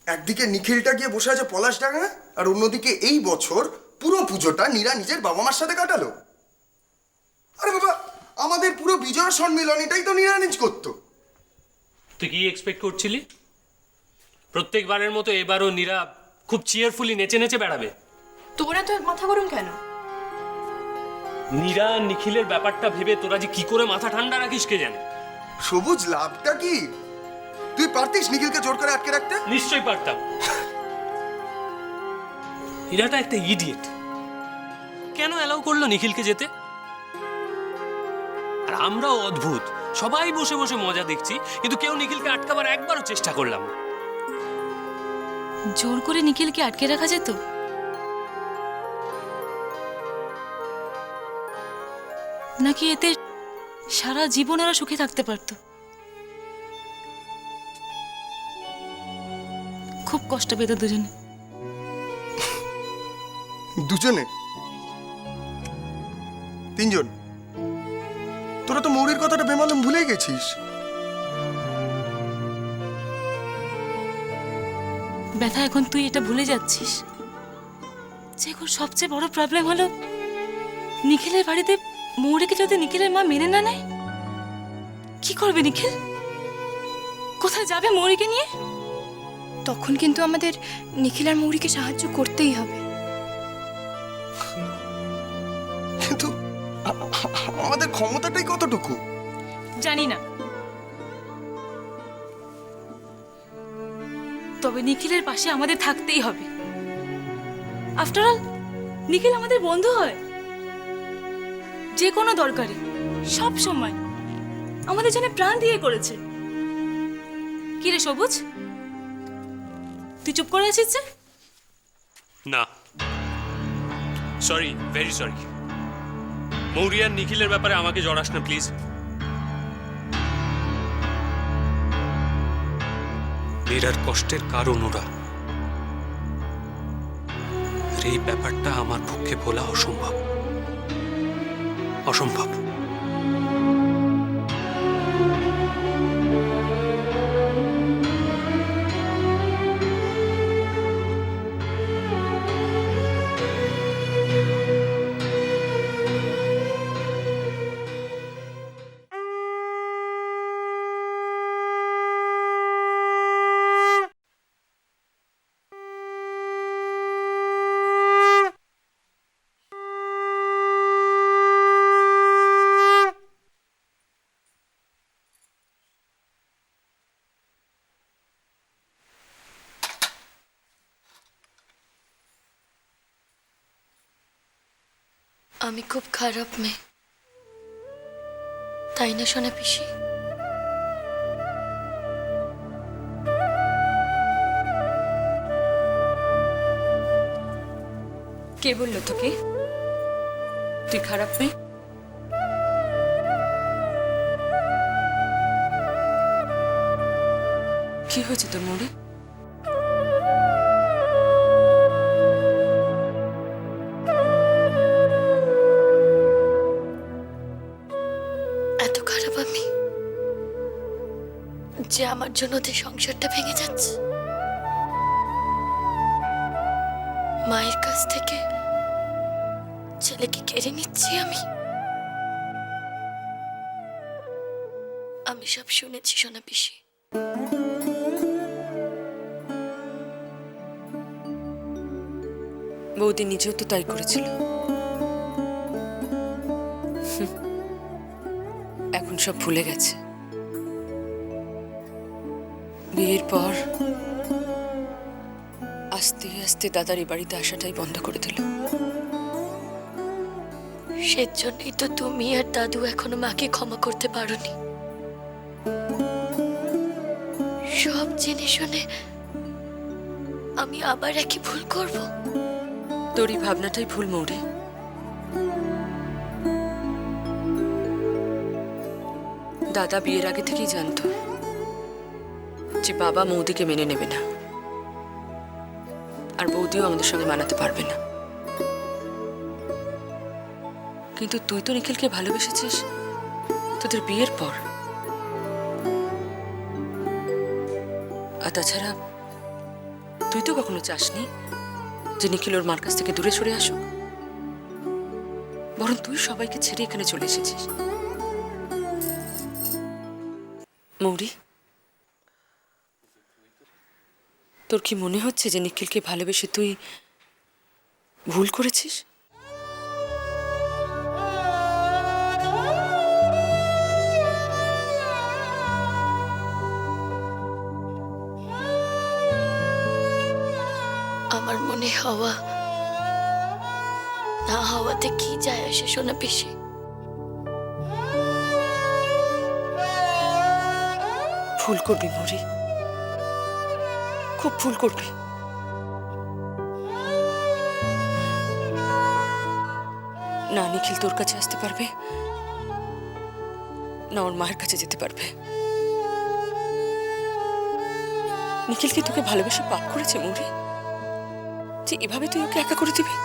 একদিকে নিখিলটা গিয়ে বসে আছে পলাশডাঙ্গা, আর অন্যদিকে এই বছর পুরো পুজোটা নীরা নিজের বাবা মার সাথে কাটালো। আরে বাবা, আমাদের পুরো বিজয় সম্মিলনীটাই তো নীরা নিজ করতো। তুই কি এক্সপেক্ট করছিলি? প্রত্যেকবারের মতো এবারও নীরা খুব চিয়ারফুলি নেচে নেচে বেড়াবে? তোরা তো মাথা গরম কেন? নীরা নিখিলের ব্যাপারটা ভেবে তোরা যে কি করে মাথা ঠান্ডা রাখিস কে জানে। সবুজ, লাভটা কি? তুই পারতিস নিখিলকে জোর করে আটকে রাখতে? নিশ্চয়ই পারতাম। নীরাটা একটা ইডিয়েট। কেন অ্যালাউ করলো নিখিলকে যেতে? আর আমরাও অদ্ভুত, সবাই বসে বসে মজা দেখছি, কিন্তু কেউ নিখিলকে আটকাবার একবারও চেষ্টা করলাম না। জোর করে নিখিলকে আটকে রাখা যেত? নাকি এতে সারা জীবন ওরা সুখে থাকতে পারতো? খুব কষ্ট পেত দুজনে। দুজনে? তিনজন? তোরা তো মৌরির কথাটা বেমালুম ভুলে গেছিস। ব্যথা এখন তুই এটা ভুলে যাচ্ছিস যে এখন সবচেয়ে বড় প্রবলেম হলো নিখিলের বাড়িতে মৌরিকে যদি নিখিলের মা মেনে না নেয়, কি করবে নিখিল? কোথায় যাবে মৌরিকে নিয়ে? তখন কিন্তু আমাদের নিখিল আর মৌরিকে সাহায্য করতেই হবে। কিন্তু আমাদের ক্ষমতাটাই কতটুকু? জানি না, তবে নিখিলের পাশে আমাদের থাকতেই হবে। আফটার অল নিখিল আমাদের বন্ধু হয়, যে কোনো দরকারে সব সময় আমাদের জন্য প্রাণ দিয়ে করেছে। কি রে সবুজ, তুই চুপ করে আছিস যে? না, সরি, ভেরি সরি। মৌরি আর নিখিলের ব্যাপারে আমাকে জড়াস না প্লিজ। নীরার কষ্টের কারণ ওরা, আর এই ব্যাপারটা আমার পক্ষে বলা অসম্ভব, অসম্ভব। আমি খুব খারাপ মেয়ে, তাই না সোনা পিসি? কে বললো তোকে তুই খারাপ মেয়ে? কি হয়েছে তোর মৌরি? এত খারাপ আমি যে আমার জন্য ওদের সংসারটা ভেঙে যাচ্ছে। মায়ের কাছ থেকে ছেলেকে কেড়ে নিচ্ছি আমি। আমি সব শুনেছি সোনা পিসি। বৌদি নিজেও তো তাই করেছিল। এখন সব ভুলে গেছে। বিয়ের পর আস্তে আস্তে দাদার এই বাড়িতে আসাটাই বন্ধ করে দিল। সেজন্যই তো তুমি আর দাদু এখনো মাকে ক্ষমা করতে পারোনি। সব জেনে শুনে আমি আবার একই ভুল করব? তোর এই ভাবনাটাই ভুল মৌরি। দাদা বিয়ের আগে থেকেই জানতো যে বাবা মৌদিকে মেনে নেবে না, আর বৌদিও আমাদের সঙ্গে মানাতে পারবে না। কিন্তু তুই তো নিখিলকে ভালোবেসেছিস তোদের বিয়ের পর। আর তাছাড়া তুই তো কখনো চাসনি যে নিখিল ওর মার কাছ থেকে দূরে সরে আসুক, বরং তুই সবাইকে ছেড়ে এখানে চলে এসেছিস। মৌরি, তোর কি মনে হচ্ছে যে নিখিলকে ভালোবেসে তুই ভুল করেছিস? আমার মনে হওয়া না হওয়াতে কি যায় আসে সোনা পিসি? ভুল করবি মৌরি, খুব ভুল করবি। না নিখিল তোর কাছে আসতে পারবে, না ওর মায়ের কাছে যেতে পারবে। নিখিল কি তোকে ভালোবেসে পাপ করেছে মৌরি, যে এভাবে তুই ওকে একা করে দিবি?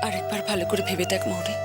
আরেকবার ভালো করে ভেবে দেখ মৌরি।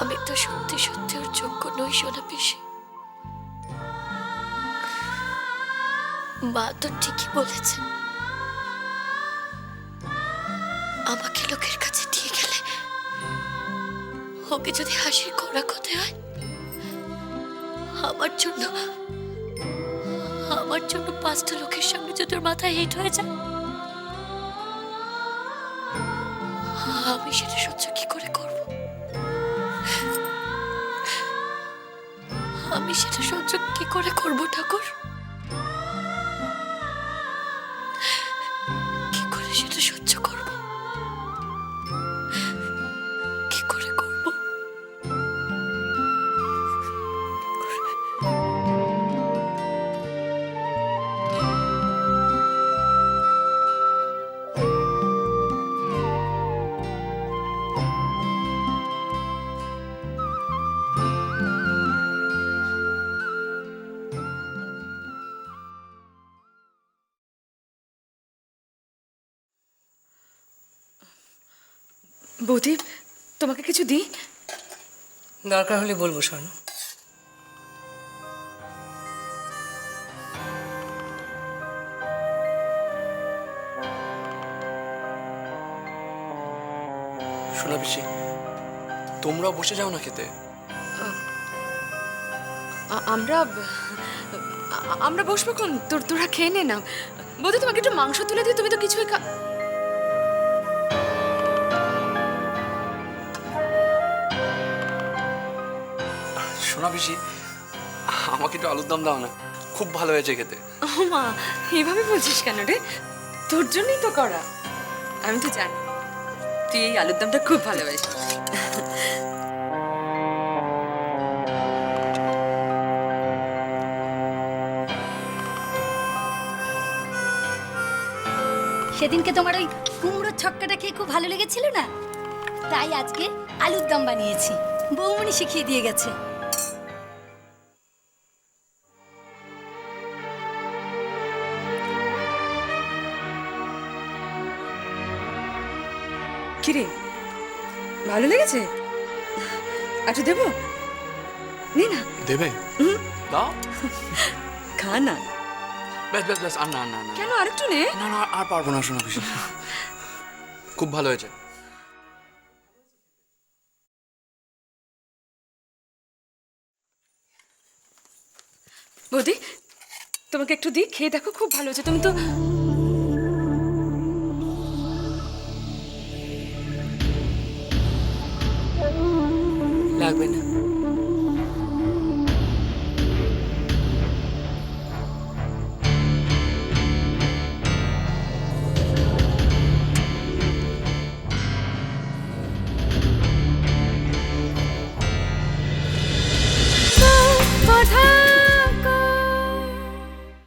আমি তো সত্যি সত্যি ওর যোগ্য নই সোনা পিসি। মা তো ঠিকই বলেছে, আমাকে লোকের কাছে দিয়ে গেলে ওকে যদি হাসির কড়া কথা হয়, আমার জন্য 5টা লোকের সামনে যদি ওর মাথায় হিট হয়ে যায়, আমি সেটা সহ্য কি করে করব? আমি সেটা সহ্য কি করে করব ঠাকুর? কি করে সেটা সহ্য করব? কি করে করব? বৌদি, তোমাকে কিছু দিই? দরকার হলে বলবো স্বর্ণ। শোনা পিসি, তোমরা বসে যাও না খেতে। আমরা বসবো কোন? তোরা খেয়ে নে না। বৌদি তোমাকে একটু মাংস তুলে দিই, তুমি তো কিছুই শোনা পিসি, আমাকে একটু আলুর দম দাও না, খুব ভালো হয়েছে খেতে। ও মা, এভাবে বলছিস কেন রে? তোর জন্যই তো করা। আমি তো জানি তুই এই আলুর দমটা খুব ভালোবাসিস। সেদিনকে তোমার ওই কুমড়োর ছক্কাটা খেয়ে খুব ভালো লেগেছিল না, তাই আজকে আলুর দম বানিয়েছি। বৌমনি শিখিয়ে দিয়ে গেছে। কিরে, ভালো লেগেছে? আচ্ছা দেবো? নে না। দেবে? দাও। খা না। ব্যাস ব্যাস ব্যাস, আর না না না। কেন, আরেকটু নে। না না, আর পারবো না শোনা পিসি, খুব ভালো হয়েছে। বৌদি, তোমাকে একটু দিই, খেয়ে দেখো, খুব ভালো হয়েছে। তুমি তো